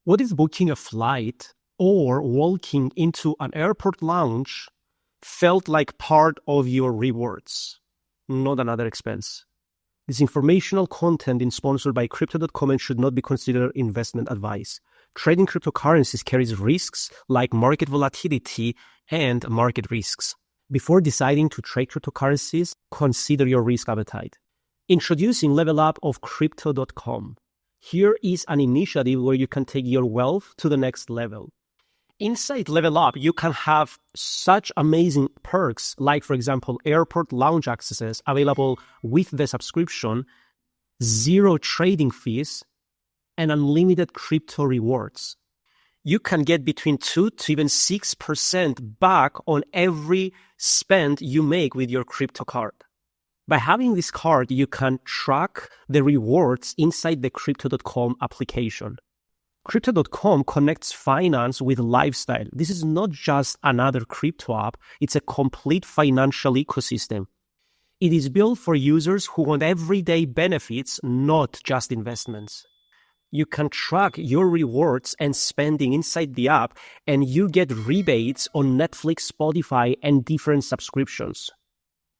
What if booking a flight or walking into an airport lounge felt like part of your rewards, not another expense? This informational content is sponsored by Crypto.com and should not be considered investment advice. Trading cryptocurrencies carries risks like market volatility and market risks. Before deciding to trade cryptocurrencies, consider your risk appetite. Introducing Level Up of Crypto.com. Here is an initiative where you can take your wealth to the next level. Inside Level Up, you can have such amazing perks, like, for example, airport lounge accesses available with the subscription, 0 trading fees, and unlimited crypto rewards. You can get between 2 to even 6% back on every spend you make with your crypto card. By having this card, you can track the rewards inside the Crypto.com application. Crypto.com connects finance with lifestyle. This is not just another crypto app, it's a complete financial ecosystem. It is built for users who want everyday benefits, not just investments. You can track your rewards and spending inside the app, and you get rebates on Netflix, Spotify, and different subscriptions.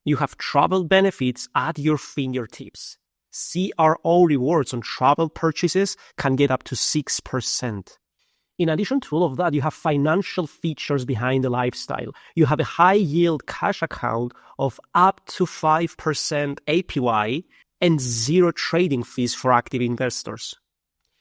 You have travel benefits at your fingertips. CRO rewards on travel purchases can get up to 6%. In addition to all of that, you have financial features behind the lifestyle. You have a high-yield cash account of up to 5% APY and 0 trading fees for active investors.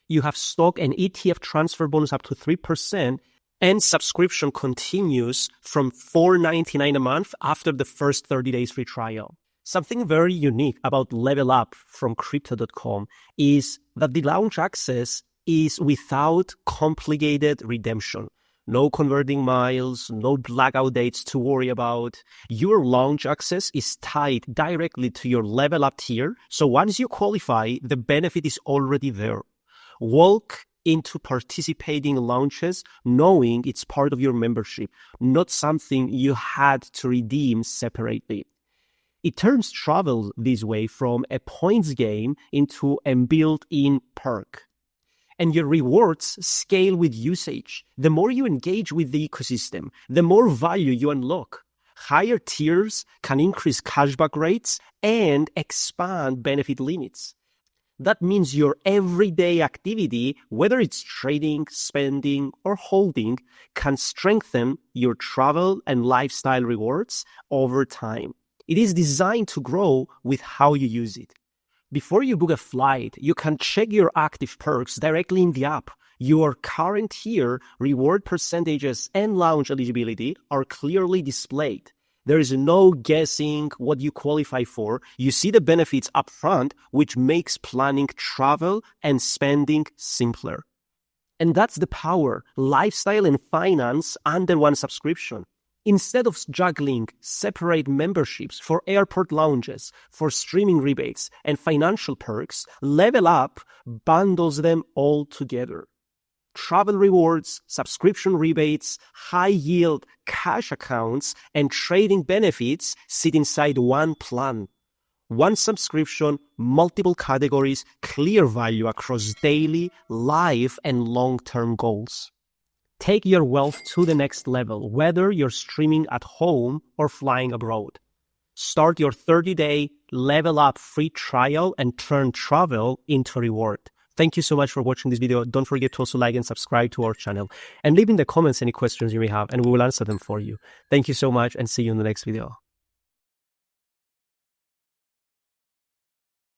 You have stock and ETF transfer bonus up to 3%, and subscription continues from $4.99 a month after the first 30 days free trial. Something very unique about Level Up from Crypto.com is that the lounge access is without complicated redemption. No converting miles, no blackout dates to worry about. Your lounge access is tied directly to your Level Up tier, so once you qualify, the benefit is already there. Walk into participating lounges knowing it's part of your membership, not something you had to redeem separately. It turns travel this way from a points game into a built-in perk. And your rewards scale with usage. The more you engage with the ecosystem, the more value you unlock. Higher tiers can increase cashback rates and expand benefit limits. That means your everyday activity, whether it's trading, spending, or holding, can strengthen your travel and lifestyle rewards over time. It is designed to grow with how you use it. Before you book a flight, you can check your active perks directly in the app. Your current tier, reward percentages, and lounge eligibility are clearly displayed. There is no guessing what you qualify for. You see the benefits up front, which makes planning travel and spending simpler. And that's the power, lifestyle and finance under one subscription. Instead of juggling separate memberships for airport lounges, for streaming rebates, and financial perks, Level Up bundles them all together. Travel rewards, subscription rebates, high-yield cash accounts, and trading benefits sit inside one plan. One subscription, multiple categories, clear value across daily, life, and long-term goals. Take your wealth to the next level, whether you're streaming at home or flying abroad. Start your 30-day Level Up free trial and turn travel into reward. Thank you so much for watching this video. Don't forget to also like and subscribe to our channel. And leave in the comments any questions you may have, and we will answer them for you. Thank you so much, and see you in the next video.